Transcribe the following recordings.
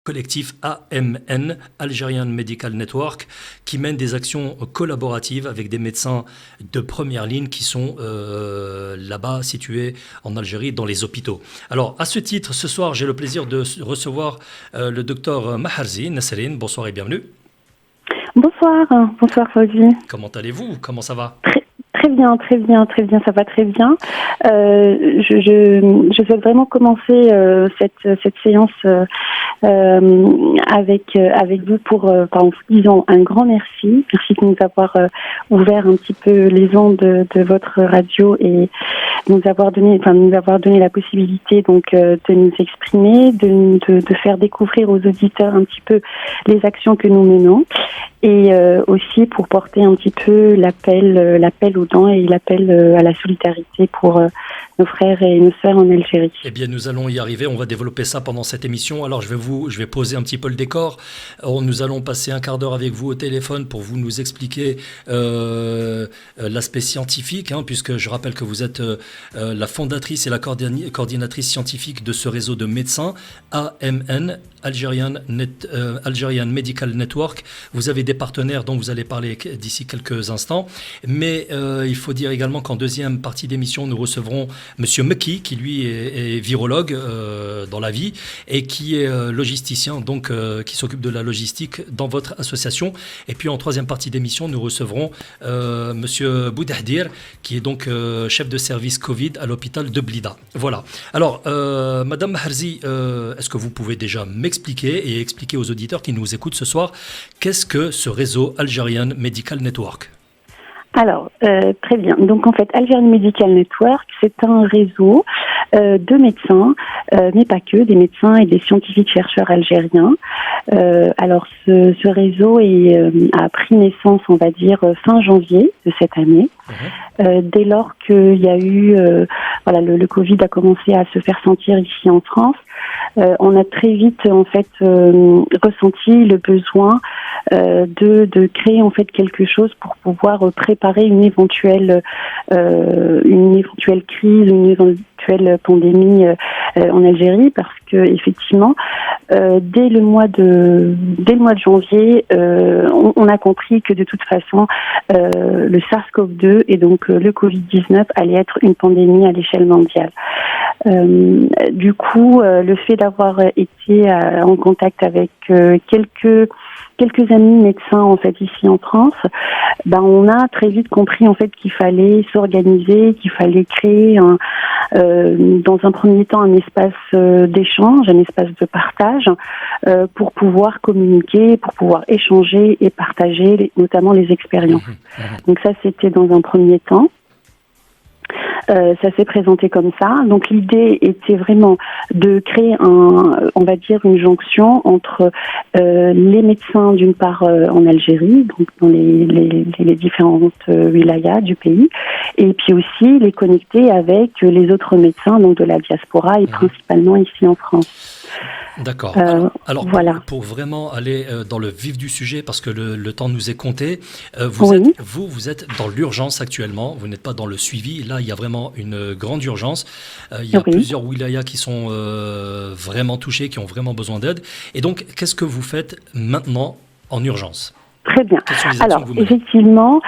collectif AMN, Algerian Medical Network, qui mène des actions collaboratives avec des médecins de première ligne qui sont là-bas situés en Algérie dans les hôpitaux. Alors à ce titre, ce soir j'ai le plaisir de recevoir le docteur Maharzi Nasserine. Bonsoir et bienvenue. Bonsoir Fauzi. Comment allez-vous? Comment ça va? Très bien, ça va très bien. Je souhaite vraiment commencer cette séance avec vous en vous disant un grand merci. Merci de nous avoir ouvert un petit peu les ondes de votre radio et nous avoir donné la possibilité de nous exprimer, de faire découvrir aux auditeurs un petit peu les actions que nous menons et aussi pour porter un petit peu l'appel aux dons et l'appel à la solidarité pour nos frères et nos sœurs en Algérie. Eh bien, nous allons y arriver. On va développer ça pendant cette émission. Alors, je vais poser un petit peu le décor. Nous allons passer un quart d'heure avec vous au téléphone pour vous nous expliquer l'aspect scientifique, puisque je rappelle que vous êtes la fondatrice et la coordinatrice scientifique de ce réseau de médecins, AMN, Algerian Medical Network. Vous avez des partenaires dont vous allez parler d'ici quelques instants. Mais il faut dire également qu'en deuxième partie d'émission, nous recevrons Monsieur Meki, qui lui est virologue dans la vie et qui est logisticien, donc qui s'occupe de la logistique dans votre association. Et puis en troisième partie d'émission, nous recevrons Monsieur Boudahdir, qui est donc chef de service Covid à l'hôpital de Blida. Voilà. Alors, Madame Maharzi, est-ce que vous pouvez déjà m'expliquer et expliquer aux auditeurs qui nous écoutent ce soir, qu'est-ce que ce réseau Algerian Medical Network ? Alors, très bien. Donc, en fait, Algerian Medical Network, c'est un réseau de médecins, mais pas que, des médecins et des scientifiques chercheurs algériens. Alors, ce réseau a pris naissance, on va dire, fin janvier de cette année. Dès lors qu'il y a eu, le Covid a commencé à se faire sentir ici en France, on a très vite, en fait, ressenti le besoin de créer en fait quelque chose pour pouvoir préparer une éventuelle crise, une éventuelle pandémie en Algérie, parce que effectivement, dès le mois de janvier, on a compris que de toute façon, le SARS-CoV-2 et donc le Covid-19 allait être une pandémie à l'échelle mondiale. Du coup, le fait d'avoir été en contact avec quelques amis médecins en fait ici en France, on a très vite compris en fait qu'il fallait s'organiser, qu'il fallait créer dans un premier temps un espace d'échange, un espace de partage pour pouvoir communiquer, pour pouvoir échanger et partager notamment les expériences. Donc ça c'était dans un premier temps. Ça s'est présenté comme ça. Donc l'idée était vraiment de créer une jonction entre les médecins d'une part en Algérie, donc dans les différentes wilayas du pays, et puis aussi les connecter avec les autres médecins donc de la diaspora et principalement ici en France. D'accord. Alors voilà. Pour vraiment aller dans le vif du sujet, parce que le temps nous est compté, vous êtes dans l'urgence actuellement, vous n'êtes pas dans le suivi. Là, il y a vraiment une grande urgence. Il y a plusieurs wilayas qui sont vraiment touchés, qui ont vraiment besoin d'aide. Et donc, qu'est-ce que vous faites maintenant en urgence ? Très bien. Alors, effectivement,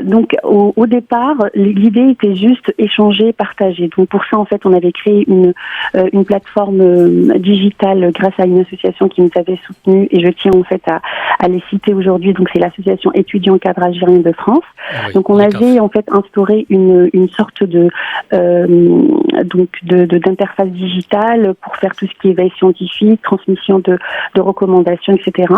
donc au départ, l'idée était juste échanger, partager. Donc pour ça, en fait, on avait créé une plateforme digitale grâce à une association qui nous avait soutenus, et je tiens en fait à les citer aujourd'hui. Donc c'est l'association Étudiants Cadres Algériens de France. Donc on avait en fait instauré une sorte d'interface digitale pour faire tout ce qui est veille scientifique, transmission de recommandations, etc.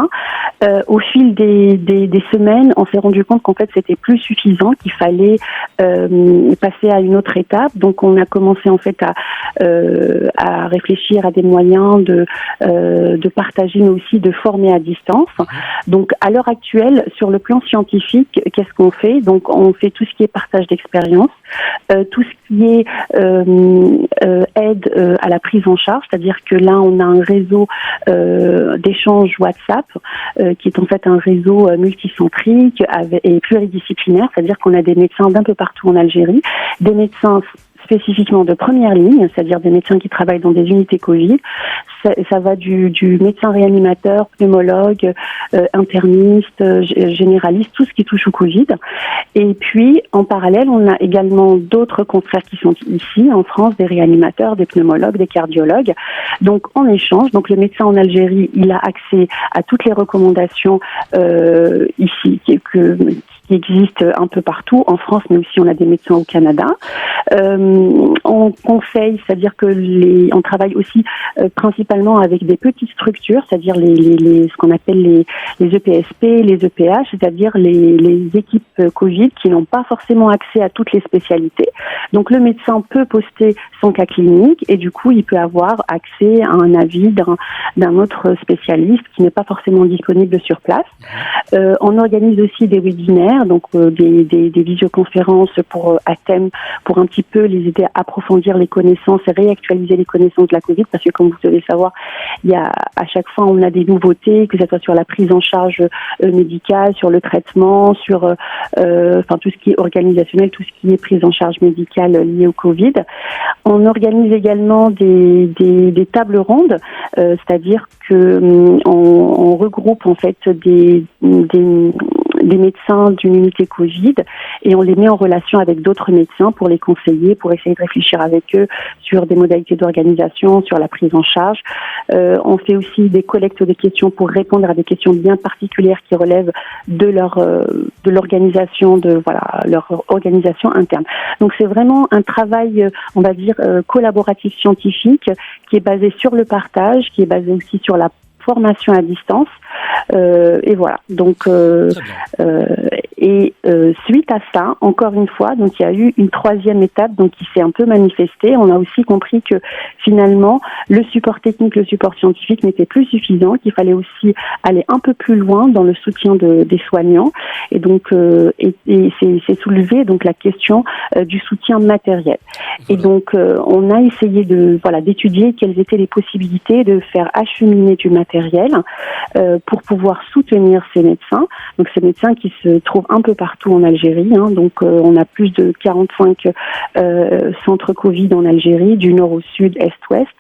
Au fil des semaines, on s'est rendu compte qu'en fait c'était plus suffisant, qu'il fallait passer à une autre étape. Donc on a commencé en fait à réfléchir à des moyens de partager, mais aussi de former à distance. Donc à l'heure actuelle, sur le plan scientifique, qu'est-ce qu'on fait? Donc on fait tout ce qui est partage d'expérience, tout ce qui est aide à la prise en charge, c'est-à-dire que là on a un réseau d'échange WhatsApp qui est en fait un réseau multicentrique et pluridisciplinaire, c'est-à-dire qu'on a des médecins d'un peu partout en Algérie, des médecins spécifiquement de première ligne, c'est-à-dire des médecins qui travaillent dans des unités Covid. Ça va du médecin réanimateur, pneumologue, interniste, généraliste, tout ce qui touche au Covid. Et puis, en parallèle, on a également d'autres confrères qui sont ici, en France, des réanimateurs, des pneumologues, des cardiologues. Donc, en échange, donc le médecin en Algérie, il a accès à toutes les recommandations ici qui existe un peu partout, en France, mais aussi on a des médecins au Canada. On conseille, c'est-à-dire que on travaille aussi principalement avec des petites structures, c'est-à-dire ce qu'on appelle les EPSP, les EPH, c'est-à-dire les équipes Covid qui n'ont pas forcément accès à toutes les spécialités. Donc le médecin peut poster son cas clinique et du coup il peut avoir accès à un avis d'un autre spécialiste qui n'est pas forcément disponible sur place. On organise aussi des webinaires, donc des visioconférences à thème pour un petit peu les aider à approfondir les connaissances et réactualiser les connaissances de la Covid, parce que comme vous devez savoir, à chaque fois on a des nouveautés, que ce soit sur la prise en charge médicale, sur le traitement, sur tout ce qui est organisationnel, tout ce qui est prise en charge médicale liée au Covid. On organise également des tables rondes, c'est-à-dire que on regroupe en fait des médecins d'une unité Covid et on les met en relation avec d'autres médecins pour les conseiller, pour essayer de réfléchir avec eux sur des modalités d'organisation, sur la prise en charge. On fait aussi des collectes de questions pour répondre à des questions bien particulières qui relèvent de l'organisation, leur organisation interne. Donc c'est vraiment un travail, on va dire, collaboratif scientifique qui est basé sur le partage, qui est basé aussi sur la formation à distance, et voilà. Donc, suite à ça, encore une fois, donc il y a eu une troisième étape, donc qui s'est un peu manifestée. On a aussi compris que finalement, le support technique, le support scientifique n'était plus suffisant, qu'il fallait aussi aller un peu plus loin dans le soutien des soignants. Et donc, c'est soulevé donc la question du soutien matériel. Voilà. Et donc, on a essayé d'étudier quelles étaient les possibilités de faire acheminer du matériel pour pouvoir soutenir ces médecins. Donc ces médecins qui se trouvent un peu partout en Algérie. Donc on a plus de 45 centres Covid en Algérie, du nord au sud, est-ouest.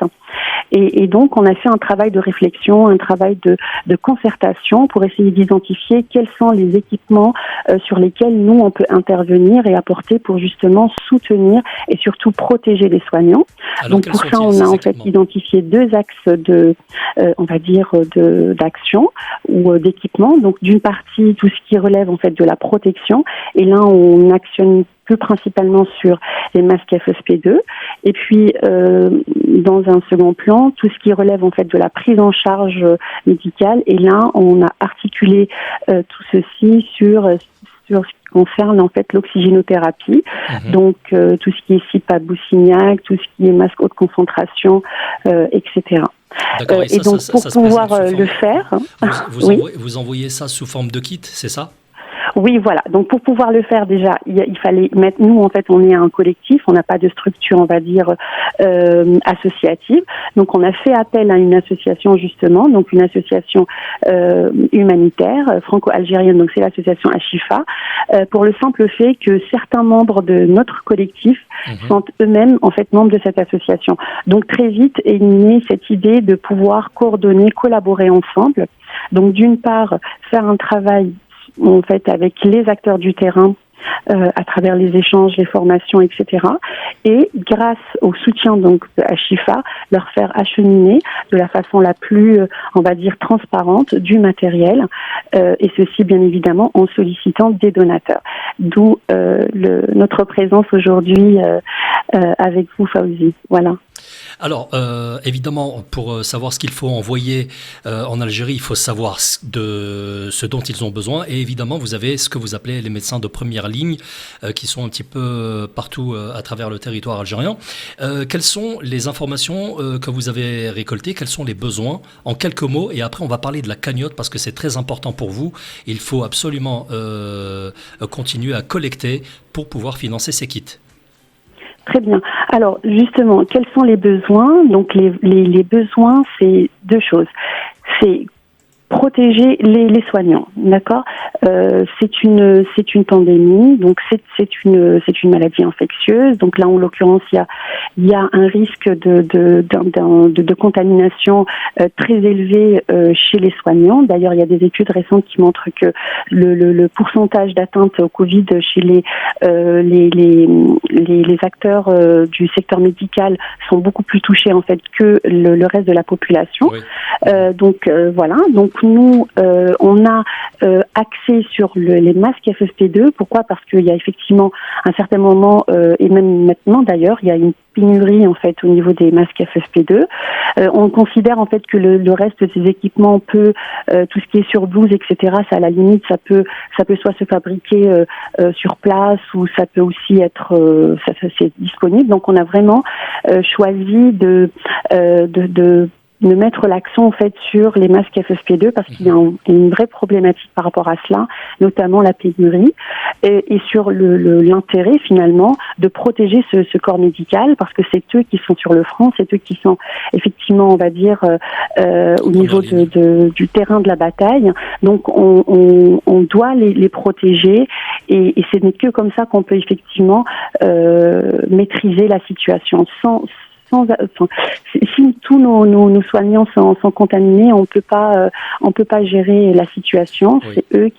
Et donc on a fait un travail de réflexion, un travail de concertation pour essayer d'identifier quels sont les équipements sur lesquels nous on peut intervenir et apporter pour justement soutenir et surtout protéger les soignants. Alors, donc pour ça on a en fait identifié deux axes d'action ou d'équipement. Donc d'une partie tout ce qui relève en fait de la protection, et là on actionne plus principalement sur les masques FFP2, et puis dans un second plan tout ce qui relève en fait de la prise en charge médicale, et là on a articulé tout ceci sur ce qui concerne en fait l'oxygénothérapie, donc tout ce qui est CPAP Bousignac, tout ce qui est masque haute concentration, etc. Et donc pour pouvoir le faire, vous envoyez ça sous forme de kit, c'est ça ? Oui, voilà. Donc pour pouvoir le faire, déjà, il fallait mettre. Nous, en fait, on est un collectif. On n'a pas de structure, on va dire, associative. Donc on a fait appel à une association justement, donc une association humanitaire franco-algérienne. Donc c'est l'association Ashifa, pour le simple fait que certains membres de notre collectif sont eux-mêmes en fait membres de cette association. Donc très vite est née cette idée de pouvoir coordonner, collaborer ensemble. Donc d'une part, faire un travail en fait avec les acteurs du terrain à travers les échanges, les formations, etc. Et grâce au soutien donc de Ashifa, leur faire acheminer de la façon la plus, on va dire, transparente du matériel, et ceci bien évidemment en sollicitant des donateurs. D'où notre présence aujourd'hui avec vous, Fawzi. Voilà. Alors, évidemment, pour savoir ce qu'il faut envoyer en Algérie, il faut savoir de ce dont ils ont besoin. Et évidemment, vous avez ce que vous appelez les médecins de première ligne, qui sont un petit peu partout à travers le territoire algérien. Quelles sont les informations que vous avez récoltées ? Quels sont les besoins ? En quelques mots, et après on va parler de la cagnotte, parce que c'est très important pour vous. Il faut absolument continuer à collecter pour pouvoir financer ces kits. Très bien. Alors, justement, quels sont les besoins ? Donc, les besoins, c'est deux choses. C'est protéger les soignants, d'accord. C'est une pandémie, donc c'est une maladie infectieuse. Donc là, en l'occurrence, il y a un risque de contamination très élevé chez les soignants. D'ailleurs, il y a des études récentes qui montrent que le pourcentage d'atteinte au Covid chez les acteurs du secteur médical sont beaucoup plus touchés en fait que le reste de la population. Oui. Donc voilà. Donc nous, on a axé sur les masques FFP2. Pourquoi ? Parce qu'il y a effectivement un certain moment et même maintenant d'ailleurs, il y a une pénurie en fait au niveau des masques FFP2. On considère en fait que le reste de ces équipements peut, tout ce qui est sur blouse, etc. Ça à la limite, ça peut soit se fabriquer sur place ou ça peut aussi être, ça c'est disponible. Donc on a vraiment choisi de mettre l'accent en fait sur les masques FFP2 parce qu'il y a une vraie problématique par rapport à cela, notamment la pénurie et sur l'intérêt finalement de protéger ce corps médical parce que c'est eux qui sont sur le front, c'est eux qui sont effectivement, on va dire, au niveau du terrain de la bataille. Donc on doit les protéger et ce n'est que comme ça qu'on peut effectivement maîtriser la situation si tous nos soignants sont contaminés, on peut pas gérer la situation. Oui.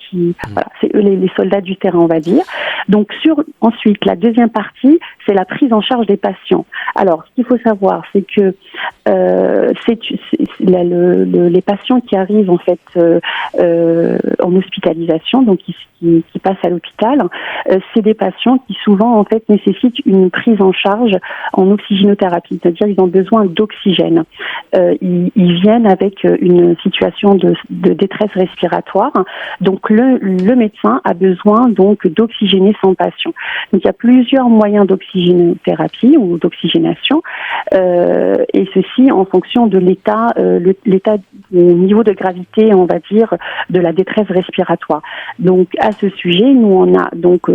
C'est eux les soldats du terrain, on va dire. Donc ensuite, la deuxième partie, c'est la prise en charge des patients. Alors, ce qu'il faut savoir, c'est que les patients qui arrivent en fait en hospitalisation, donc qui passent à l'hôpital, c'est des patients qui souvent en fait nécessitent une prise en charge en oxygénothérapie. C'est-à-dire ils ont besoin d'oxygène. Ils viennent avec une situation de détresse respiratoire. Donc le médecin a besoin donc d'oxygéner son patient. Donc il y a plusieurs moyens d'oxygénothérapie ou d'oxygénation et ceci en fonction de l'état au niveau de gravité, on va dire, de la détresse respiratoire. Donc à ce sujet, nous on a donc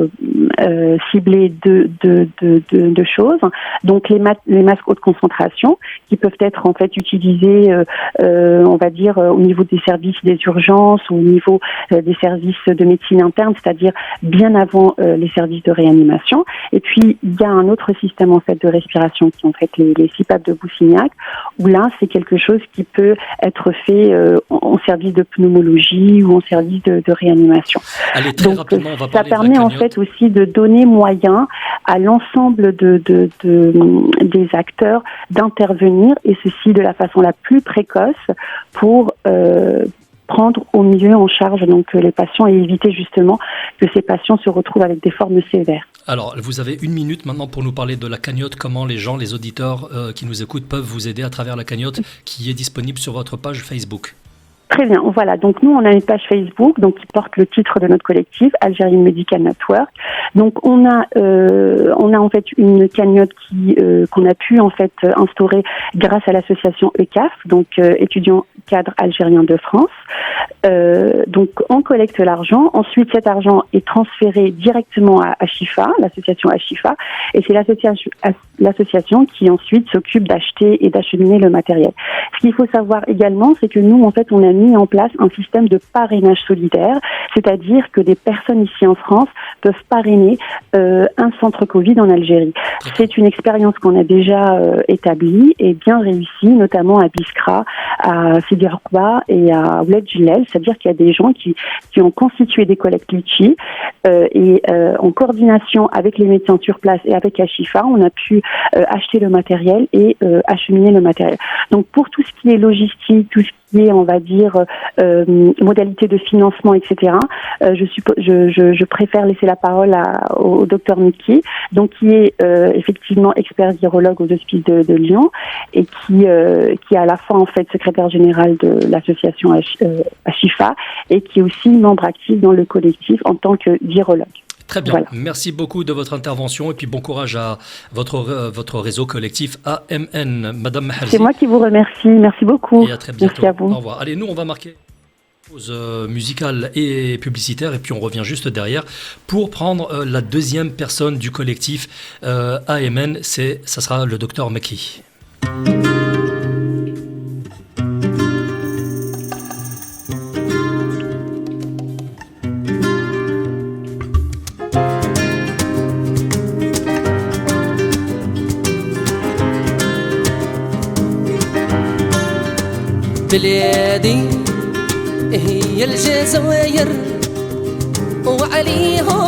ciblé deux choses. Donc les masques haute concentration qui peuvent être en fait utilisés, on va dire, au niveau des services des urgences ou au niveau des services de médecine interne, c'est-à-dire bien avant les services de réanimation. Et puis il y a un autre système en fait de respiration qui est en fait les CPAP de Boussignac, où là c'est quelque chose qui peut être fait en service de pneumologie ou en service de réanimation. Allez, très rapidement, on va ça permet en fait aussi de donner moyen à l'ensemble des acteurs d'intervenir et ceci de la façon la plus précoce pour prendre au mieux en charge donc les patients et éviter justement que ces patients se retrouvent avec des formes sévères. Alors, vous avez 1 minute maintenant pour nous parler de la cagnotte, comment les auditeurs qui nous écoutent peuvent vous aider à travers la cagnotte qui est disponible sur votre page Facebook. Très bien, voilà. Donc nous, on a une page Facebook donc qui porte le titre de notre collectif, Algerian Medical Network. Donc on a en fait une cagnotte qu'on a pu en fait instaurer grâce à l'association ECAF, donc étudiants cadres algériens de France. Donc on collecte l'argent. Ensuite, cet argent est transféré directement à Ashifa, l'association Ashifa, et c'est l'association qui ensuite s'occupe d'acheter et d'acheminer le matériel. Ce qu'il faut savoir également, c'est que nous, en fait, on a mis en place un système de parrainage solidaire, c'est-à-dire que des personnes ici en France peuvent parrainer un centre Covid en Algérie. C'est une expérience qu'on a déjà établie et bien réussie, notamment à Biskra, à Sidi Roukba et à Ouled Jilel, c'est-à-dire qu'il y a des gens qui ont constitué des collectes Litchi et en coordination avec les médecins sur place et avec Ashifa, on a pu acheter le matériel et acheminer le matériel. Donc pour tout ce qui est logistique, tout ce qui est, on va dire, modalités de financement, etc. Je préfère laisser la parole au docteur Miki, donc qui est effectivement expert virologue aux hospices de Lyon et qui est à la fois en fait secrétaire général de l'association Ashifa et qui est aussi membre actif dans le collectif en tant que virologue. Très bien, voilà. Merci beaucoup de votre intervention et puis bon courage à votre réseau collectif AMN. Madame Maherzi. C'est moi qui vous remercie, merci beaucoup. Et à très bientôt. Merci à vous. Au revoir. Allez, nous on va marquer une pause musicale et publicitaire et puis on revient juste derrière pour prendre la deuxième personne du collectif AMN, ça sera le docteur Meki. بلادي هي الجزائر وعليها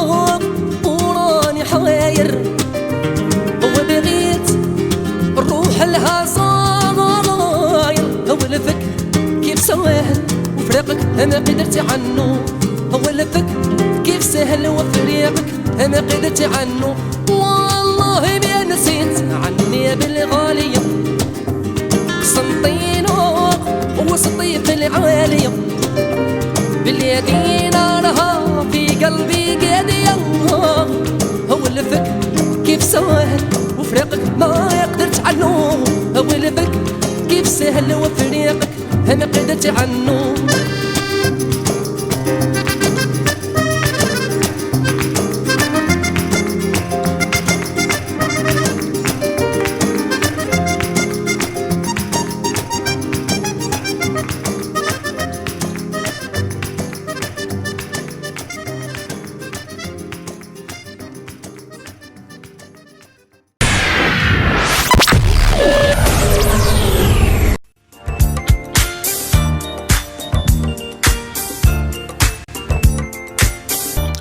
وراني حواير وبغيت نروح لها صاير ولفك كيف سواهل وفراقك ما قدرت عنه ولفك كيف سهل وفراقك ما قدرت عنه والله ما نسيت عني بالغالية قسنطينة وسطيف العالية بلادي نارها في قلبي قادية ولفك كيف سهل وفراقك ما قدرت عنه ولفك كيف سهل وفراقك ما قدرت عنه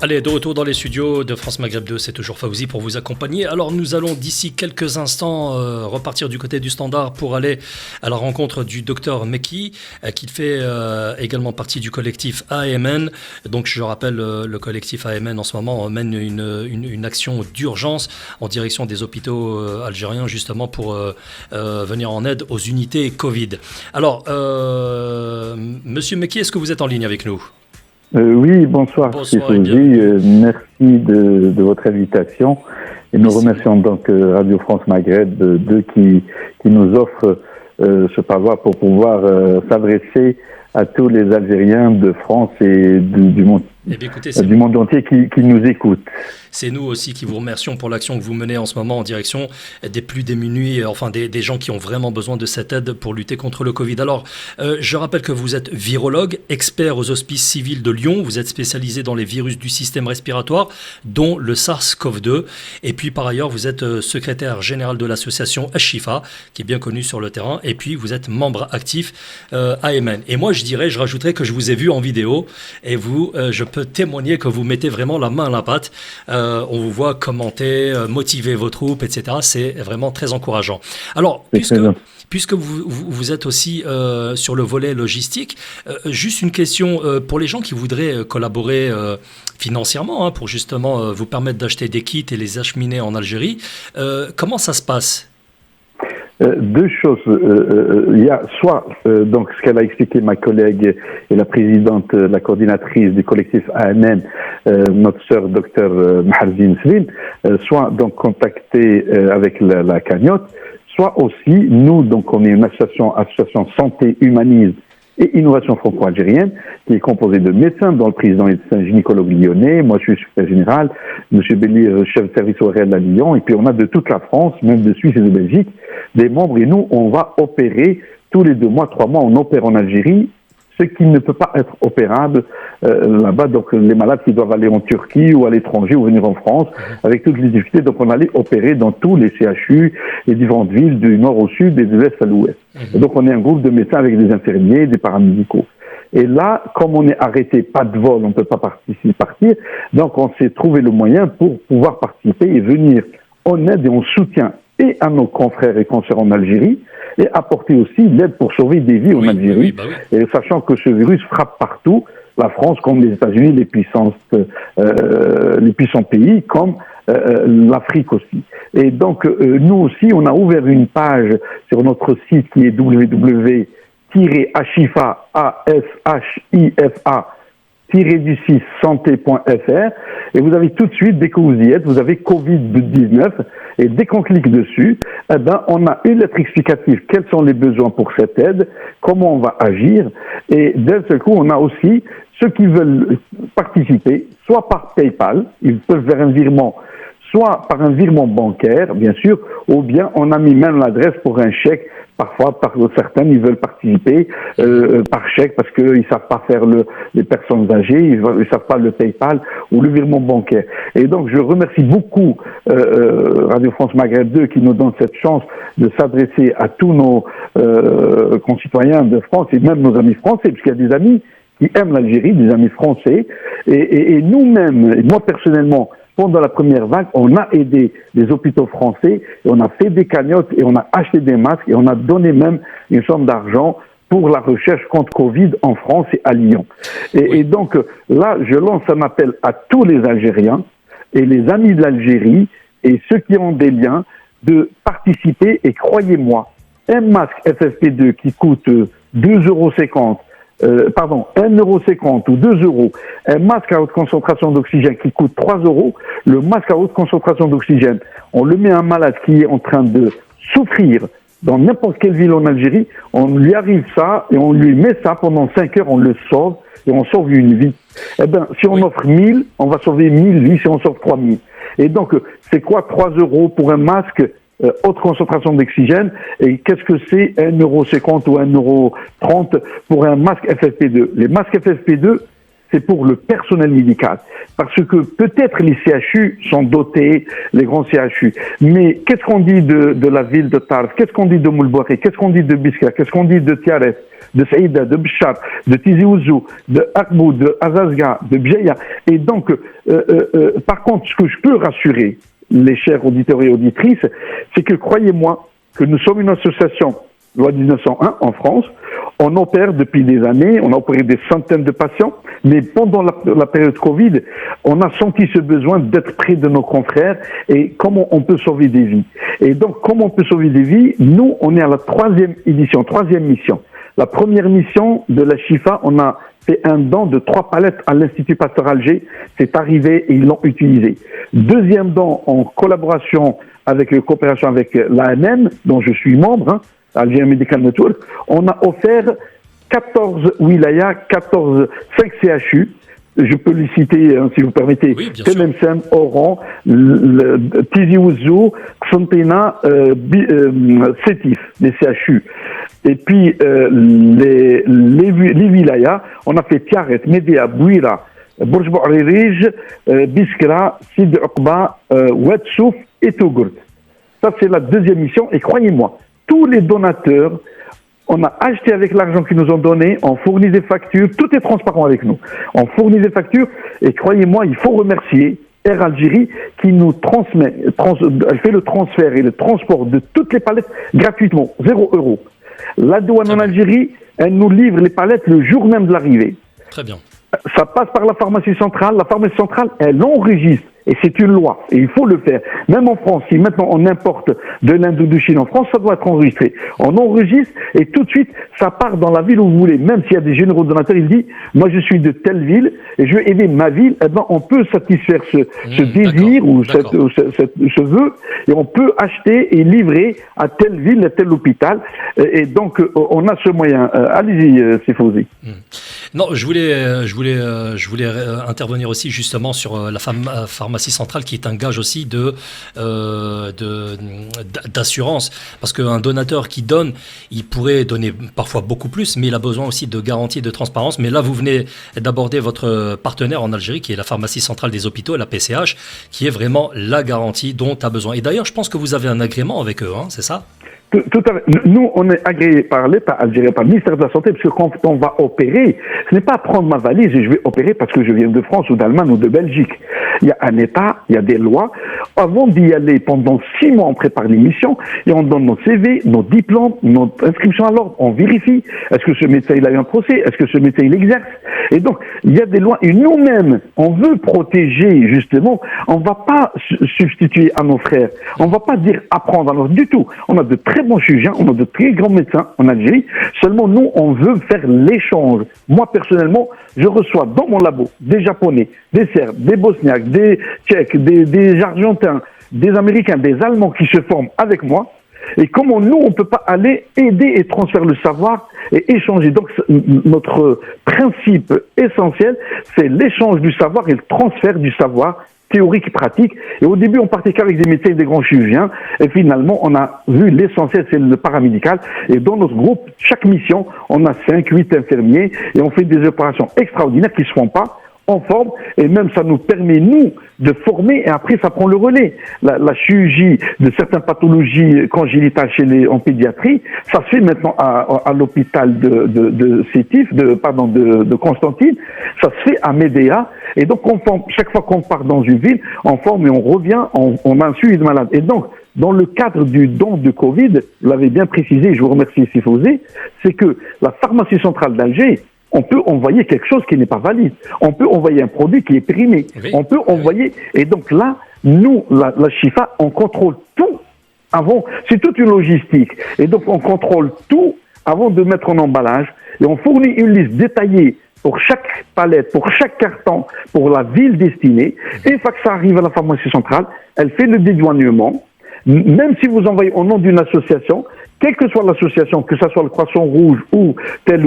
Allez, de retour dans les studios de France Maghreb 2, c'est toujours Fawzi pour vous accompagner. Alors nous allons d'ici quelques instants repartir du côté du standard pour aller à la rencontre du docteur Mekki, qui fait également partie du collectif AMN. Donc je rappelle, le collectif AMN en ce moment mène une action d'urgence en direction des hôpitaux algériens justement pour venir en aide aux unités Covid. Alors, Monsieur Mekki, est-ce que vous êtes en ligne avec nous ? Oui, bonsoir. Bonsoir merci de votre invitation et nous remercions donc Radio France Maghreb 2 qui nous offre ce pouvoir pour pouvoir s'adresser à tous les Algériens de France et du monde. Eh bien, écoutez, du monde entier qui nous écoute. C'est nous aussi qui vous remercions pour l'action que vous menez en ce moment en direction des plus démunis, enfin des gens qui ont vraiment besoin de cette aide pour lutter contre le Covid. Alors, je rappelle que vous êtes virologue, expert aux hospices civils de Lyon, vous êtes spécialisé dans les virus du système respiratoire, dont le SARS-CoV-2, et puis par ailleurs, vous êtes secrétaire général de l'association Ashifa, qui est bien connue sur le terrain, et puis vous êtes membre actif AMN. Et moi, je rajouterais que je vous ai vu en vidéo, et vous, je peux témoigner que vous mettez vraiment la main à la pâte. On vous voit commenter, motiver vos troupes, etc. C'est vraiment très encourageant. Alors, puisque vous êtes aussi sur le volet logistique, juste une question pour les gens qui voudraient collaborer financièrement pour justement vous permettre d'acheter des kits et les acheminer en Algérie. Comment ça se passe ? Deux choses. Il y a soit donc ce qu'elle a expliqué ma collègue et la présidente, la coordinatrice du collectif AMN, notre sœur docteur Maharzine Svin, soit donc contacter avec la cagnotte, soit aussi nous, donc on est une association santé humanisme et innovation franco-algérienne qui est composée de médecins, dont le président est un gynécologue lyonnais, moi je suis secrétaire général, M. Belli, chef de service horaire à Lyon, et puis on a de toute la France, même de Suisse et de Belgique, des membres, et nous on va opérer tous les 2 mois, 3 mois, on opère en Algérie, ce qui ne peut pas être opérable là-bas, donc les malades qui doivent aller en Turquie ou à l'étranger ou venir en France, avec toutes les difficultés, donc on allait opérer dans tous les CHU, les différentes villes du nord au sud et de l'est à l'ouest. Et donc on est un groupe de médecins avec des infirmiers, des paramédicaux. Et là, comme on est arrêté, pas de vol, on ne peut pas partir, donc on s'est trouvé le moyen pour pouvoir participer et venir en aide et en soutien et à nos confrères et consoeurs en Algérie, et apporter aussi l'aide pour sauver des vies en Algérie, et sachant que ce virus frappe partout, la France comme les États-Unis, les puissants pays, comme l'Afrique aussi. Et donc, nous aussi, on a ouvert une page sur notre site qui est www-ashifa, A-S-H-I-F-A, santé.fr, et vous avez tout de suite, dès que vous y êtes, vous avez Covid-19, et dès qu'on clique dessus, on a une lettre explicative, quels sont les besoins pour cette aide, comment on va agir, et d'un seul coup, on a aussi ceux qui veulent participer, soit par PayPal, ils peuvent faire un virement soit par un virement bancaire, bien sûr, ou bien on a mis même l'adresse pour un chèque. Parfois, certains, ils veulent participer par chèque parce qu'ils savent pas faire les personnes âgées, ils savent pas le PayPal ou le virement bancaire. Et donc, je remercie beaucoup Radio France Maghreb 2 qui nous donne cette chance de s'adresser à tous nos concitoyens de France et même nos amis français, puisqu'il y a des amis qui aiment l'Algérie, des amis français. Et nous-mêmes, et moi personnellement, pendant la première vague, on a aidé les hôpitaux français, et on a fait des cagnottes, et on a acheté des masques, et on a donné même une somme d'argent pour la recherche contre Covid en France et à Lyon. Et donc, là, je lance un appel à tous les Algériens, et les amis de l'Algérie, et ceux qui ont des liens, de participer, et croyez-moi, un masque FFP2 qui coûte 2,50 €, 1,50 € ou 2 €, un masque à haute concentration d'oxygène qui coûte 3 €, le masque à haute concentration d'oxygène, on le met à un malade qui est en train de souffrir dans n'importe quelle ville en Algérie, on lui arrive ça et on lui met ça pendant 5 heures, on le sauve et on sauve une vie. Eh ben, si on offre 1000, on va sauver 1000 vies si on sauve 3000. Et donc, c'est quoi 3 € pour un masque haute concentration d'oxygène, et qu'est-ce que c'est 1,50 € ou 1,30 € pour un masque FFP2? Les masques FFP2, c'est pour le personnel médical. Parce que peut-être les CHU sont dotés, les grands CHU, mais qu'est-ce qu'on dit de la ville de Tarf? Qu'est-ce qu'on dit de Moulbouakhi? Qu'est-ce qu'on dit de Biskra? Qu'est-ce qu'on dit de Tiares, de Saïda, de Bchar, de Tizi Ouzou, de Akbou, de Azazga, de Bjeya? Et donc, par contre, ce que je peux rassurer les chers auditeurs et auditrices, c'est que croyez-moi que nous sommes une association loi 1901 en France, on opère depuis des années, on a opéré des centaines de patients, mais pendant la période Covid, on a senti ce besoin d'être près de nos confrères et comment on peut sauver des vies. Et donc, comment on peut sauver des vies? Nous, on est à la 3e édition, 3e mission. La première mission de la Chifa, on a fait un don de 3 palettes à l'Institut Pasteur Alger. C'est arrivé et ils l'ont utilisé. Deuxième don en collaboration avec coopération avec l'ANM, dont je suis membre, Algerian Medical Network. On a offert 14 wilayas, 5 CHU. Je peux les citer, si vous permettez. Oui, Tlemcen, Oran, Tizi Ouzou, Xantina, Sétif, les CHU. Et puis, les wilayas, on a fait Tiaret, Médéa, Bouira, Bourj Bouaririj, Biskra, Sid Oqba, Ouadsouf et Tougourt. Ça, c'est la deuxième mission. Et croyez-moi, tous les donateurs, on a acheté avec l'argent qu'ils nous ont donné, on fournit des factures, tout est transparent avec nous. On fournit des factures et croyez-moi, il faut remercier Air Algérie qui nous transmet, elle fait le transfert et le transport de toutes les palettes gratuitement, 0 €. La douane en Algérie, elle nous livre les palettes le jour même de l'arrivée. Très bien. Ça passe par la pharmacie centrale. La pharmacie centrale, elle enregistre. Et c'est une loi. Et il faut le faire. Même en France, si maintenant on importe de l'Inde ou de Chine en France, ça doit être enregistré. On enregistre et tout de suite, ça part dans la ville où vous voulez. Même s'il y a des généraux donateurs, il dit, moi je suis de telle ville et je veux aider ma ville. Eh ben, on peut satisfaire ce désir ou ce vœu et on peut acheter et livrer à telle ville, à tel hôpital. Et donc, on a ce moyen. Allez-y, Sifouzi. Non, je voulais intervenir aussi justement sur la pharmacie centrale qui est un gage aussi d'assurance, parce qu'un donateur qui donne, il pourrait donner parfois beaucoup plus, mais il a besoin aussi de garantie et de transparence. Mais là, vous venez d'aborder votre partenaire en Algérie, qui est la pharmacie centrale des hôpitaux, la PCH, qui est vraiment la garantie dont tu as besoin. Et d'ailleurs, je pense que vous avez un agrément avec eux, hein, c'est ça ? Tout à fait. Nous, on est agréé par l'État algérien, par le ministère de la Santé, parce que quand on va opérer, ce n'est pas prendre ma valise et je vais opérer parce que je viens de France ou d'Allemagne ou de Belgique. Il y a un État, il y a des lois. Avant d'y aller, pendant 6 mois, on prépare l'émission et on donne nos CV, nos diplômes, notre inscription à l'ordre. On vérifie. Est-ce que ce médecin, il a eu un procès? Est-ce que ce médecin, il exerce? Et donc, il y a des lois. Et nous-mêmes, on veut protéger, justement. On ne va pas substituer à nos frères. On ne va pas dire apprendre à nos du tout. On a de très bons chirurgiens, on a de très grands médecins en Algérie. Seulement, nous, on veut faire l'échange. Moi, personnellement, je reçois dans mon labo des Japonais, des Serbes, des Bosniaques, des Tchèques, des Argentins, des Américains, des Allemands qui se forment avec moi. Et comment nous, on ne peut pas aller aider et transférer le savoir et échanger. Donc, notre principe essentiel, c'est l'échange du savoir et le transfert du savoir théorique et pratique. Et au début, on partait qu'avec des médecins et des grands chirurgiens. Et finalement, on a vu l'essentiel, c'est le paramédical. Et dans notre groupe, chaque mission, on a 5, 8 infirmiers et on fait des opérations extraordinaires qui ne se font pas en forme, et même ça nous permet, nous, de former, et après ça prend le relais. La chirurgie de certaines pathologies congénitales en pédiatrie, ça se fait maintenant à l'hôpital de Sétif, de Constantine, ça se fait à Médéa, et donc on forme, chaque fois qu'on part dans une ville, on forme et on revient, on a un suivi de malade. Et donc, dans le cadre du don de Covid, vous l'avez bien précisé, je vous remercie Sifosé, c'est que la pharmacie centrale d'Alger, on peut envoyer quelque chose qui n'est pas valide. On peut envoyer un produit qui est périmé. Oui, on peut envoyer... Et donc là, nous, la Chifa, on contrôle tout avant. C'est toute une logistique. Et donc, on contrôle tout avant de mettre en emballage. Et on fournit une liste détaillée pour chaque palette, pour chaque carton, pour la ville destinée. Et une fois que ça arrive à la pharmacie centrale, elle fait le dédouanement. Même si vous envoyez au nom d'une association, quelle que soit l'association, que ce soit le Croissant Rouge ou tel,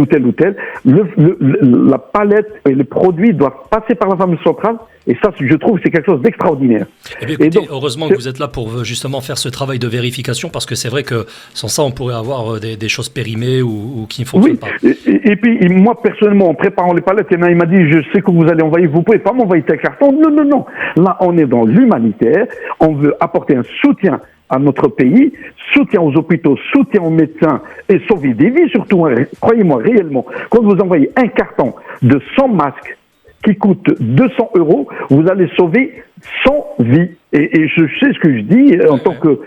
la palette et les produits doivent passer par la pharmacie centrale. Et ça, je trouve, c'est quelque chose d'extraordinaire. Eh bien, écoutez, donc, heureusement que vous êtes là pour justement faire ce travail de vérification, parce que c'est vrai que sans ça, on pourrait avoir des choses périmées ou qui ne fonctionnent pas. Et puis, moi, personnellement, en préparant les palettes, il m'a dit, je sais que vous allez envoyer, vous pouvez pas m'envoyer tel carton. Non. Là, on est dans l'humanitaire. On veut apporter un soutien à notre pays, soutien aux hôpitaux, soutien aux médecins et sauver des vies surtout, croyez-moi réellement. Quand vous envoyez un carton de 100 masques qui coûte 200 €, vous allez sauver 100 vies. Et je sais ce que je dis en tant que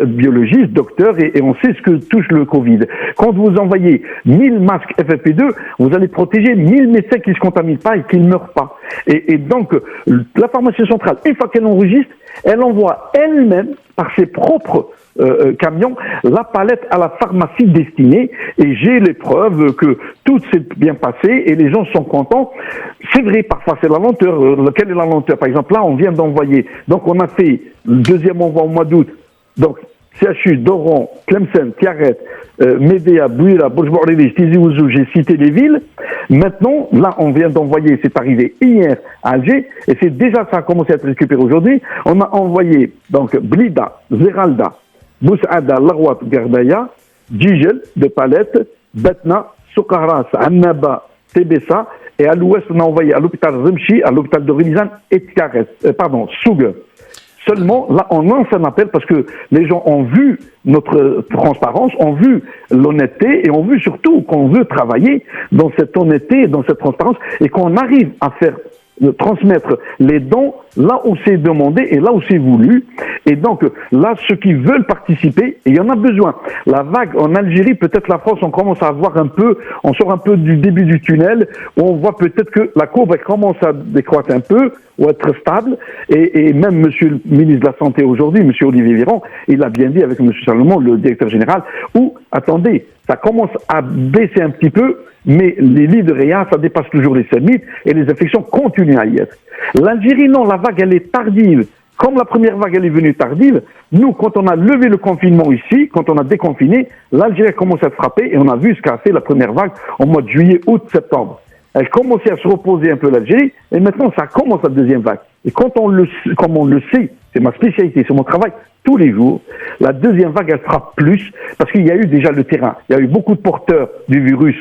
biologiste, docteur, et on sait ce que touche le Covid. Quand vous envoyez 1000 masques FFP2, vous allez protéger 1000 médecins qui ne se contaminent pas et qui ne meurent pas. Et donc, la pharmacie centrale, une fois qu'elle enregistre, elle envoie elle-même, par ses propres camions, la palette à la pharmacie destinée. Et j'ai les preuves que tout s'est bien passé et les gens sont contents. C'est vrai, parfois c'est la lenteur. Quelle est la lenteur? Par exemple, là, on vient d'envoyer. Donc, on a fait le deuxième envoi au mois d'août. Donc, CHU, Doran, Tlemcen, Tiaret, Médéa, Bouira, Bourg-Bordelis, Tizi Ouzou, j'ai cité les villes. Maintenant, là, on vient d'envoyer, c'est arrivé hier à Alger, et c'est déjà, ça a commencé à être récupéré aujourd'hui. On a envoyé, donc, Blida, Zeralda, Boussaada, Larouat, Gardaya, Djigel, de Palette, Betna, Soukaras, Annaba, Tébessa, et à l'ouest, on a envoyé à l'hôpital Rimchi, à l'hôpital de Rimizan et Tiaret, Sougue. Seulement, là, on lance un appel parce que les gens ont vu notre transparence, ont vu l'honnêteté et ont vu surtout qu'on veut travailler dans cette honnêteté, dans cette transparence et qu'on arrive à faire transmettre les dons là où c'est demandé et là où c'est voulu. Et donc là, ceux qui veulent participer, et il y en a besoin. La vague en Algérie, peut-être la France, on commence à voir un peu, on sort un peu du début du tunnel, où on voit peut-être que la courbe elle commence à décroître un peu, ou être stable. Et même monsieur le ministre de la Santé aujourd'hui, monsieur Olivier Véran, il a bien dit avec monsieur Salomon, le directeur général, où, attendez, ça commence à baisser un petit peu, mais les lits de réa, ça dépasse toujours les 5000 et les infections continuent à y être. L'Algérie, non, la vague, elle est tardive. Comme la première vague, elle est venue tardive, nous, quand on a levé le confinement ici, quand on a déconfiné, l'Algérie commence à être frappée et on a vu ce qu'a fait la première vague au mois de juillet, août, septembre. Elle commençait à se reposer un peu l'Algérie et maintenant, ça commence la deuxième vague. Et comme on le sait, c'est ma spécialité, c'est mon travail, tous les jours, la deuxième vague, elle frappe plus parce qu'il y a eu déjà le terrain. Il y a eu beaucoup de porteurs du virus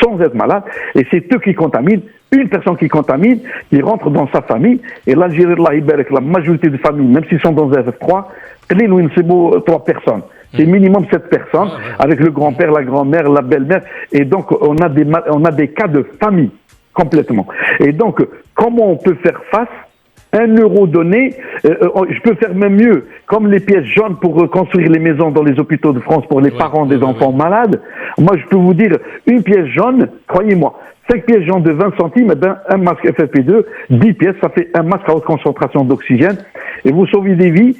sans être malade, et c'est eux qui contaminent. Une personne qui contamine, qui rentre dans sa famille, et l'Algérie, la majorité des familles, même s'ils sont dans un F3, c'est beau 3 personnes. C'est minimum 7 personnes, avec le grand-père, la grand-mère, la belle-mère, et donc on a des cas de famille, complètement. Et donc, comment on peut faire face? 1 € donné, je peux faire même mieux, comme les pièces jaunes pour reconstruire les maisons dans les hôpitaux de France pour les parents des enfants malades. Moi, je peux vous dire, une pièce jaune, croyez-moi, 5 pièces jaunes de 20 centimes, un masque FFP2, 10 pièces, ça fait un masque à haute concentration d'oxygène, et vous sauvez des vies.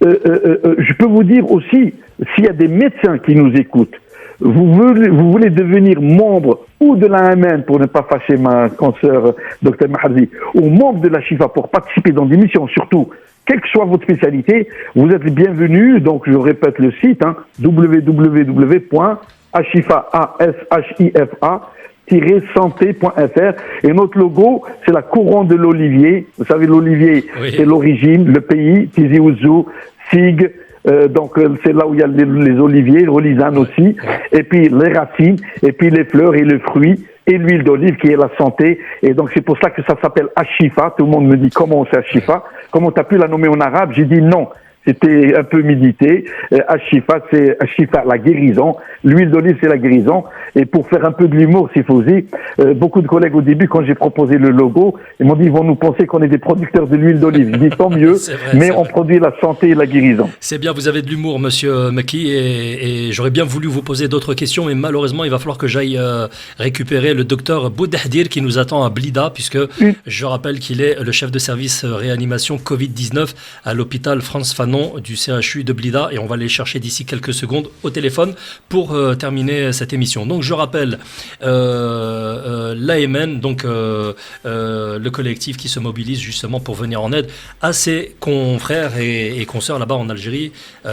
Je peux vous dire aussi, s'il y a des médecins qui nous écoutent, vous voulez devenir membre ou de l'AMN, pour ne pas fâcher ma consoeur Dr Maharzi, ou membre de la Chifa pour participer dans des missions, surtout, quelle que soit votre spécialité, vous êtes les bienvenus. Donc, je répète le site, www.ashifa.com santé.fr. Et notre logo, c'est la couronne de l'olivier. Vous savez, l'olivier, c'est l'origine, le pays, Tizi Ouzou, Sig. Donc c'est là où il y a les oliviers, Rolisane aussi, et puis les racines, et puis les fleurs et les fruits, et l'huile d'olive qui est la santé. Et donc c'est pour ça que ça s'appelle Ashifa. Tout le monde me dit comment c'est Ashifa, comment tu as pu la nommer en arabe. J'ai dit non. C'était un peu médité. Ashifa, c'est Ashifa, la guérison. L'huile d'olive, c'est la guérison. Et pour faire un peu de l'humour, s'il faut dire, beaucoup de collègues au début, quand j'ai proposé le logo, ils m'ont dit, ils vont nous penser qu'on est des producteurs de l'huile d'olive. Je dis, tant mieux, mais on produit la santé et la guérison. C'est bien, vous avez de l'humour, monsieur Meki, et j'aurais bien voulu vous poser d'autres questions, mais malheureusement, il va falloir que j'aille récupérer le docteur Boudahdir qui nous attend à Blida, puisque je rappelle qu'il est le chef de service réanimation Covid-19 à l'hôpital France Fanon du CHU de Blida, et on va aller chercher d'ici quelques secondes au téléphone pour terminer cette émission. Donc je rappelle l'AMN, donc le collectif qui se mobilise justement pour venir en aide à ses confrères et consoeurs là-bas en Algérie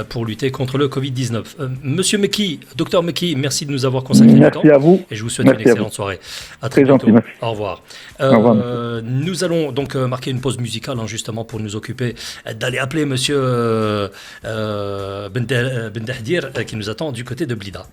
pour lutter contre le Covid-19. Monsieur Meki, docteur Meki, merci de nous avoir consacré du temps. Merci à vous. Et je vous souhaite une excellente soirée. À très bientôt. Gentil, au revoir. Au revoir. Nous allons donc marquer une pause musicale justement pour nous occuper d'aller appeler monsieur Ben Dahdir qui nous attend du côté de Blida.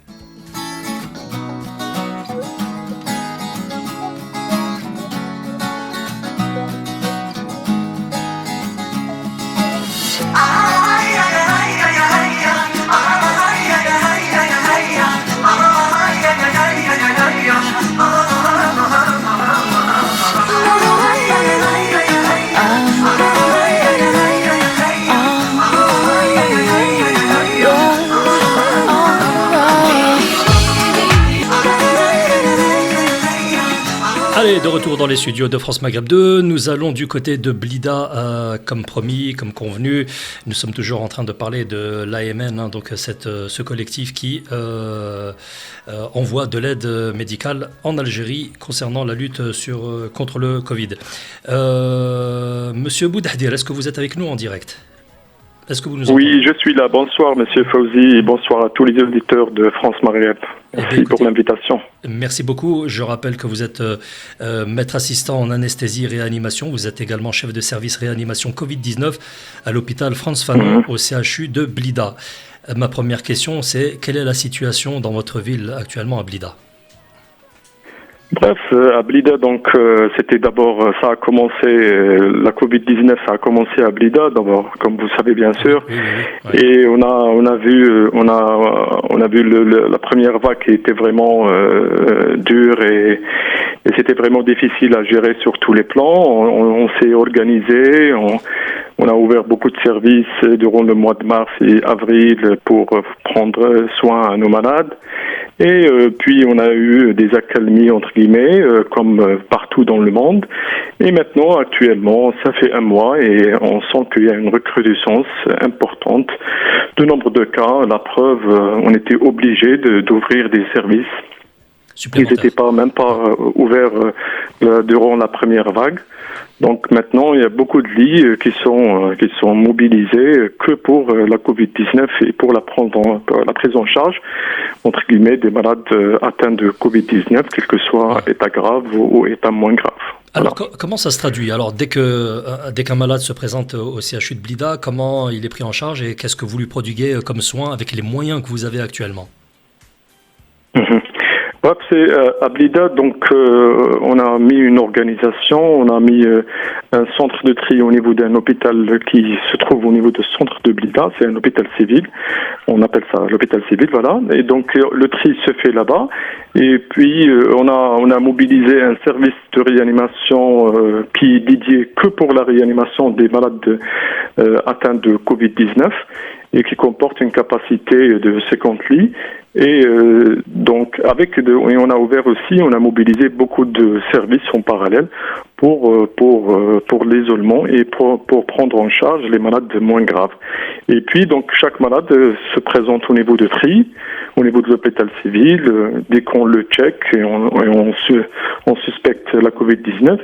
Allez, de retour dans les studios de France Maghreb 2, nous allons du côté de Blida, comme promis, comme convenu. Nous sommes toujours en train de parler de l'AMN, donc ce collectif qui envoie de l'aide médicale en Algérie concernant la lutte contre le Covid. Monsieur Boudahdir, est-ce que vous êtes avec nous en direct ? Est-ce que vous nous entendez ? Oui, je suis là. Bonsoir, monsieur Fauzi, et bonsoir à tous les auditeurs de France Maghreb. Merci pour l'invitation. Merci beaucoup. Je rappelle que vous êtes maître assistant en anesthésie réanimation. Vous êtes également chef de service réanimation Covid-19 à l'hôpital France Fanon au CHU de Blida. Ma première question, c'est quelle est la situation dans votre ville actuellement à Blida ? Bref, à Blida, donc, c'était d'abord, ça a commencé, la Covid-19, ça a commencé à Blida, d'abord, comme vous savez bien sûr. Oui. Et on a vu la première vague qui était vraiment dure et c'était vraiment difficile à gérer sur tous les plans. On s'est organisé, on a ouvert beaucoup de services durant le mois de mars et avril pour prendre soin à nos malades. Et puis on a eu des accalmies entre guillemets, comme partout dans le monde. Et maintenant, actuellement, ça fait un mois et on sent qu'il y a une recrudescence importante du nombre de cas. La preuve, on était obligé d'ouvrir des services. Ils n'étaient même pas ouverts durant la première vague. Donc maintenant, il y a beaucoup de lits qui sont mobilisés que pour la Covid-19 et pour la prise en charge, entre guillemets, des malades atteints de Covid-19, quel que soit état grave ou état moins grave. Alors, comment ça se traduit ? Alors, dès qu'un malade se présente au CHU de Blida, comment il est pris en charge et qu'est-ce que vous lui prodiguez comme soin avec les moyens que vous avez actuellement ? C'est à Blida, donc on a mis une organisation, on a mis un centre de tri au niveau d'un hôpital qui se trouve au niveau du centre de Blida, c'est un hôpital civil, on appelle ça l'hôpital civil, voilà, et donc le tri se fait là-bas, et puis on a mobilisé un service de réanimation qui est dédié que pour la réanimation des malades atteints de Covid-19 et qui comporte une capacité de 50 lits. Et donc on a ouvert aussi, on a mobilisé beaucoup de services en parallèle pour l'isolement et pour prendre en charge les malades moins graves. Et puis donc chaque malade se présente au niveau de tri, au niveau de l'hôpital civil. Dès qu'on le check et on suspecte la Covid-19,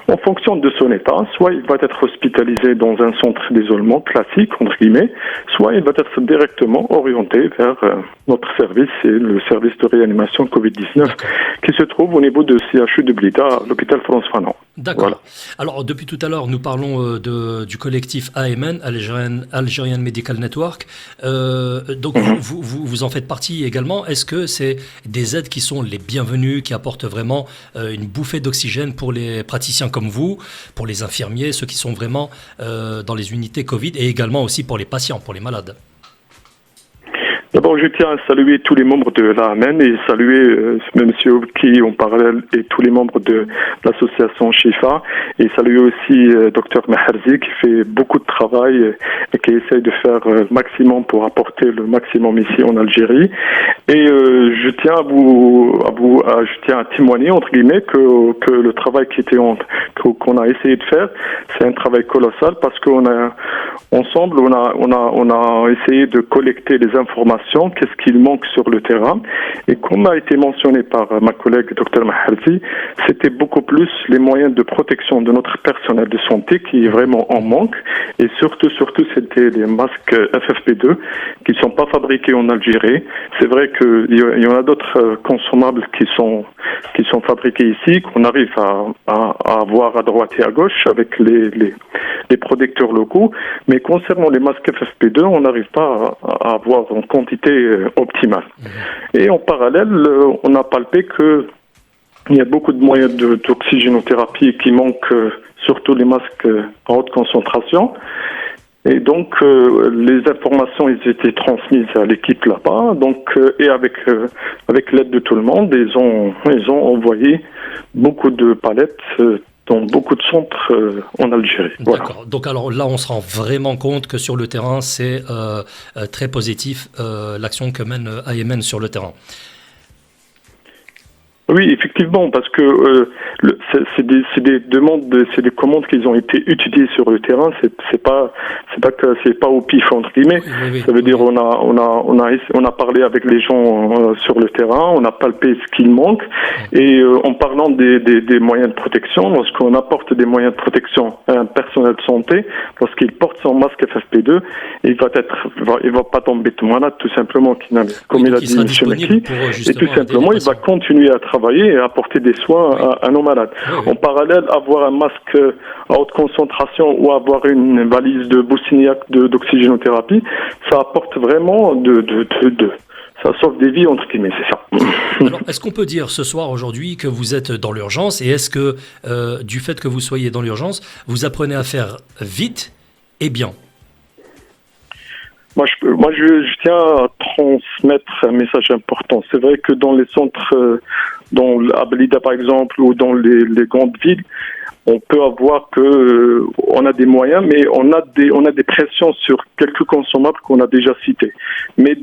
en fonction de son état, soit il va être hospitalisé dans un centre d'isolement classique, entre guillemets, soit il va être directement orienté vers notre service, c'est le service de réanimation Covid-19, qui se trouve au niveau de CHU de Blida, à l'hôpital France Fanon. D'accord. Voilà. Alors, depuis tout à l'heure, nous parlons du collectif AMN, Algerian Medical Network. Donc, vous en faites partie également. Est-ce que c'est des aides qui sont les bienvenues, qui apportent vraiment une bouffée d'oxygène pour les praticiens comme vous, pour les infirmiers, ceux qui sont vraiment dans les unités Covid, et également aussi pour les patients, pour les malades? D'abord, je tiens à saluer tous les membres de l'AMN et saluer Monsieur qui en parallèle et tous les membres de l'association Shifa et saluer aussi Dr Maherzi qui fait beaucoup de travail et qui essaye de faire le maximum pour apporter le maximum ici en Algérie. Et je tiens à témoigner entre guillemets que le travail qu'on a essayé de faire, c'est un travail colossal parce qu'on a ensemble on a essayé de collecter les informations. Qu'est-ce qu'il manque sur le terrain? Et comme a été mentionné par ma collègue Dr Maherzi, c'était beaucoup plus les moyens de protection de notre personnel de santé qui est vraiment en manque. Et surtout, c'était les masques FFP2 qui ne sont pas fabriqués en Algérie. C'est vrai qu'il y en a d'autres consommables qui sont fabriqués ici, qu'on arrive à avoir à droite et à gauche avec les producteurs locaux. Mais concernant les masques FFP2, on n'arrive pas à avoir en quantité optimale. Et en parallèle, on a palpé qu'il y a beaucoup de moyens d'oxygénothérapie qui manquent, surtout les masques à haute concentration. Et donc, les informations, ils étaient transmises à l'équipe là-bas. Donc, et avec l'aide de tout le monde, ils ont envoyé beaucoup de palettes dans beaucoup de centres en Algérie. Voilà. D'accord. Donc alors là, on se rend vraiment compte que sur le terrain, c'est très positif l'action que mène AMN sur le terrain. Oui, effectivement, parce que c'est des demandes, c'est des commandes qui ont été étudiées sur le terrain. C'est pas au pif entre guillemets. Oui, ça veut dire on a parlé avec les gens sur le terrain, on a palpé ce qu'il manque et en parlant des moyens de protection, lorsqu'on apporte des moyens de protection à un personnel de santé, lorsqu'il porte son masque FFP2, il va pas tomber de malade tout simplement, comme il a dit M. Mekki, et tout simplement il va continuer à travailler et apporter des soins à nos malades. En parallèle, avoir un masque à haute concentration ou avoir une valise de Boussiniac d'oxygénothérapie, ça apporte vraiment ça sauve des vies, entre guillemets, c'est ça. Alors, est-ce qu'on peut dire ce soir, aujourd'hui, que vous êtes dans l'urgence et est-ce que, du fait que vous soyez dans l'urgence, vous apprenez à faire vite et bien? Moi, je tiens à transmettre un message important. C'est vrai que dans les centres, à Blida par exemple, ou dans les grandes villes, on peut avoir on a des moyens, mais on a des pressions sur quelques consommables qu'on a déjà cités. Mais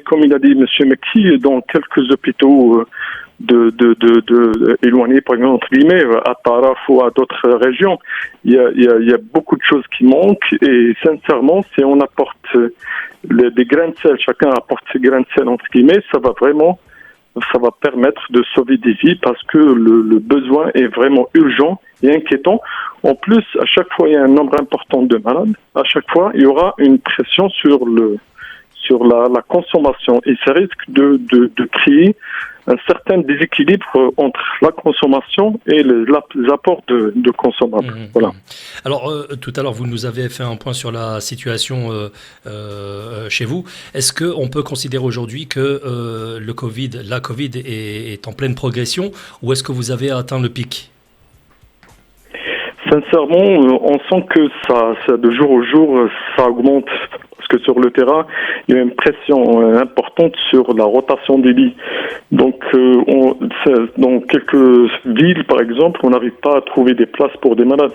comme il a dit M. Mekki, dans quelques hôpitaux éloignés, par exemple, entre guillemets, à Taraf ou à d'autres régions, il y a beaucoup de choses qui manquent et sincèrement, si on apporte des grains de sel, chacun apporte ses grains de sel, entre guillemets, ça va permettre de sauver des vies parce que le besoin est vraiment urgent et inquiétant. En plus, à chaque fois, il y a un nombre important de malades. À chaque fois, il y aura une pression sur la consommation et ça risque de créer un certain déséquilibre entre la consommation et les apports de consommables. Voilà. Alors, tout à l'heure, vous nous avez fait un point sur la situation chez vous. Est-ce qu'on peut considérer aujourd'hui que la Covid est en pleine progression ou est-ce que vous avez atteint le pic? Sincèrement, on sent que ça, de jour au jour, ça augmente. Que sur le terrain, il y a une pression importante sur la rotation des lits. Donc, dans quelques villes, par exemple, on n'arrive pas à trouver des places pour des malades.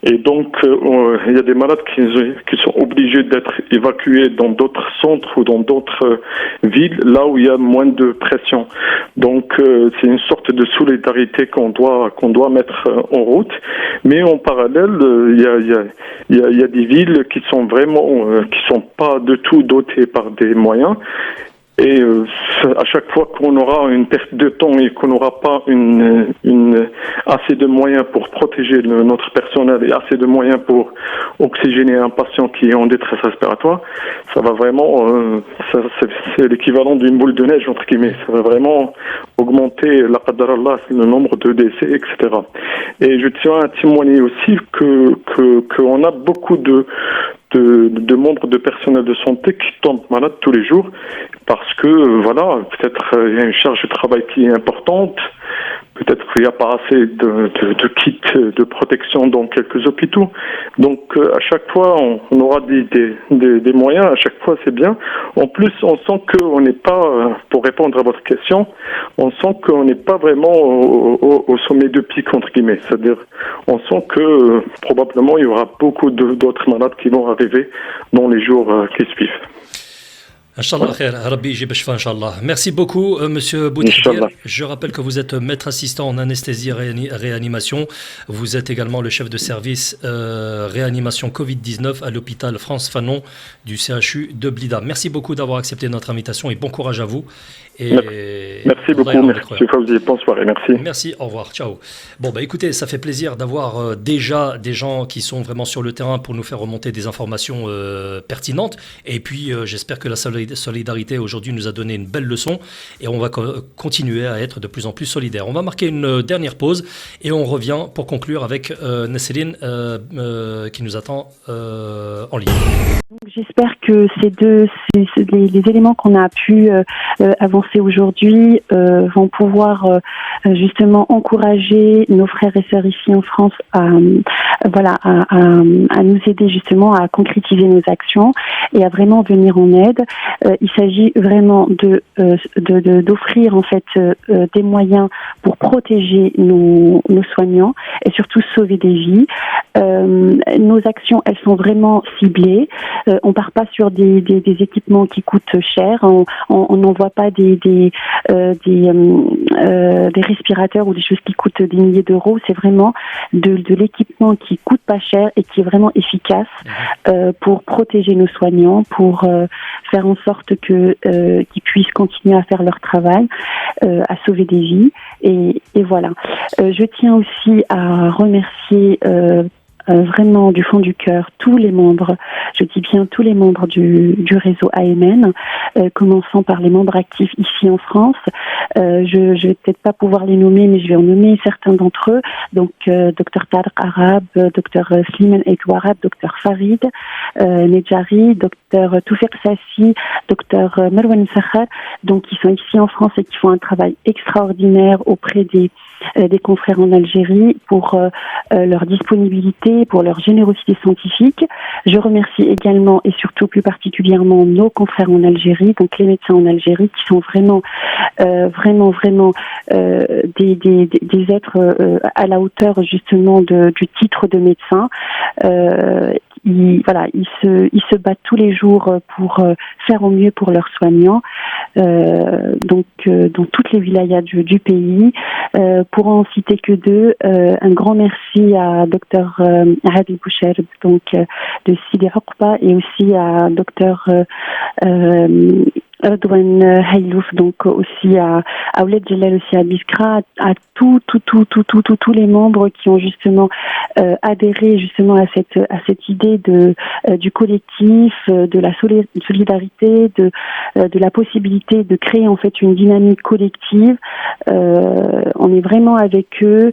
Et donc, il y a des malades qui sont obligés d'être évacués dans d'autres centres ou dans d'autres villes, là où il y a moins de pression. Donc, c'est une sorte de solidarité qu'on doit mettre en route. Mais en parallèle, il y a des villes qui sont vraiment, qui sont pas du tout dotées par des moyens. Et à chaque fois qu'on aura une perte de temps et qu'on n'aura pas assez de moyens pour protéger notre personnel et assez de moyens pour oxygéner un patient qui est en détresse respiratoire, ça va vraiment, c'est l'équivalent d'une boule de neige entre guillemets. Ça va vraiment augmenter la qadar Allah, le nombre de décès, etc. Et je tiens à témoigner aussi qu'on a beaucoup de membres de personnel de santé qui tombent malades tous les jours parce que voilà, peut-être il y a une charge de travail qui est importante, peut-être qu'il n'y a pas assez de kits de protection dans quelques hôpitaux. Donc à chaque fois on aura des moyens, à chaque fois c'est bien. En plus on sent qu'on n'est pas, pour répondre à votre question, on sent qu'on n'est pas vraiment au sommet de pic entre guillemets. C'est-à-dire on sent que probablement il y aura beaucoup d'autres malades qui vont arriver dans les jours qui suivent. Inch'Allah khair, Rabbi yjib shfa, Inch'Allah. Merci beaucoup, monsieur Bouteflika. Je rappelle que vous êtes maître assistant en anesthésie et réanimation. Vous êtes également le chef de service réanimation Covid-19 à l'hôpital France Fanon du CHU de Blida. Merci beaucoup d'avoir accepté notre invitation et bon courage à vous. Et merci beaucoup, merci Fawzi, bonne soirée, merci. Merci, au revoir, ciao. Bon, bah écoutez, ça fait plaisir d'avoir déjà des gens qui sont vraiment sur le terrain pour nous faire remonter des informations pertinentes. Et puis, j'espère que la solidarité aujourd'hui nous a donné une belle leçon et on va continuer à être de plus en plus solidaires. On va marquer une dernière pause et on revient pour conclure avec Nesseline qui nous attend en ligne. J'espère que les éléments qu'on a pu avancer aujourd'hui vont pouvoir justement encourager nos frères et sœurs ici en France à nous aider justement à concrétiser nos actions et à vraiment venir en aide. Il s'agit vraiment d'offrir en fait des moyens pour protéger nos soignants et surtout sauver des vies. Nos actions, elles sont vraiment ciblées. On part pas sur des équipements qui coûtent cher. On n'envoie pas des respirateurs ou des choses qui coûtent des milliers d'euros. C'est vraiment de l'équipement qui coûte pas cher et qui est vraiment efficace pour protéger nos soignants, pour faire en sorte qu'ils puissent continuer à faire leur travail, à sauver des vies. Et voilà. Je tiens aussi à remercier vraiment du fond du cœur tous les membres, je dis bien tous les membres du réseau AMN, commençant par les membres actifs ici en France. Je vais peut-être pas pouvoir les nommer, mais je vais en nommer certains d'entre eux. Donc Dr Tariq Arab, Dr Slimane Aitouarab, Dr Farid Nedjari, Dr Toufiq Sassi, Dr Marwan Sakhar, donc qui sont ici en France et qui font un travail extraordinaire auprès des confrères en Algérie pour leur disponibilité, pour leur générosité scientifique. Je remercie également et surtout plus particulièrement nos confrères en Algérie, donc les médecins en Algérie qui sont vraiment des êtres à la hauteur justement du titre de médecin. Ils se battent tous les jours pour faire au mieux pour leurs soignants, donc dans toutes les wilayas du pays. Pour en citer que deux, un grand merci à Dr Hadi Boucherb, donc de Sidi Oqba, et aussi à Dr Redouane Haylouf, donc aussi à Ouled Jalal, aussi à Biskra, à tous les membres qui ont justement adhéré justement à cette idée du collectif, de la solidarité, de la possibilité de créer en fait une dynamique collective. On est vraiment avec eux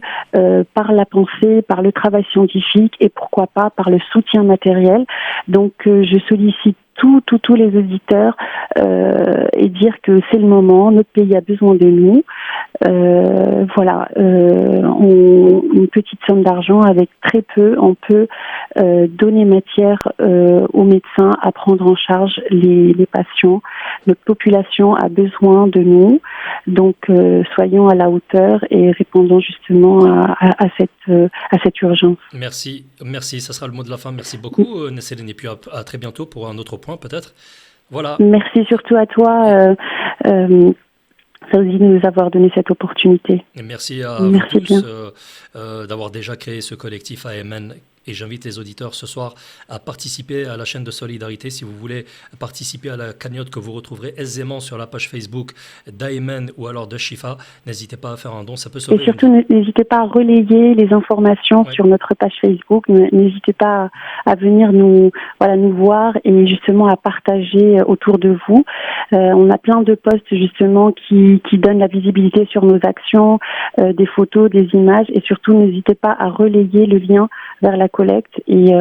par la pensée, par le travail scientifique et pourquoi pas par le soutien matériel. Donc je sollicite tous les auditeurs et dire que c'est le moment, notre pays a besoin de nous. Une petite somme d'argent, avec très peu, on peut donner matière aux médecins à prendre en charge les patients. Notre population a besoin de nous, donc soyons à la hauteur et répondons justement à cette urgence. Merci, ça sera le mot de la fin. Merci beaucoup, Nesseline, et puis à très bientôt pour un autre point peut-être. Voilà. Merci surtout à toi, Fawzi, de nous avoir donné cette opportunité. Et merci à vous tous d'avoir déjà créé ce collectif AMN Et j'invite les auditeurs ce soir à participer à la chaîne de solidarité. Si vous voulez participer à la cagnotte que vous retrouverez aisément sur la page Facebook d'Aymen ou alors de Shifa, n'hésitez pas à faire un don, ça peut sauver. Et surtout, n'hésitez pas à relayer les informations sur notre page Facebook. N'hésitez pas à venir nous voir et justement à partager autour de vous. On a plein de posts justement qui donnent la visibilité sur nos actions, des photos, des images, et surtout n'hésitez pas à relayer le lien vers la collecte et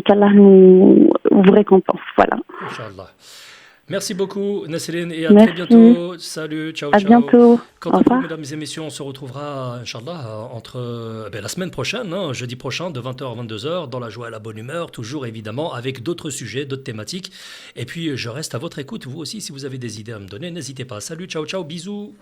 qu'Allah vous récompense. Voilà. Inch'Allah. Merci beaucoup, Nasserine, et à très bientôt. Salut, ciao, ciao. À bientôt. Quant à vous, mesdames et messieurs, on se retrouvera, Inch'Allah, entre la semaine prochaine, jeudi prochain, de 20h à 22h, dans la joie et la bonne humeur, toujours évidemment, avec d'autres sujets, d'autres thématiques. Et puis, je reste à votre écoute, vous aussi, si vous avez des idées à me donner, n'hésitez pas. Salut, ciao, ciao, bisous.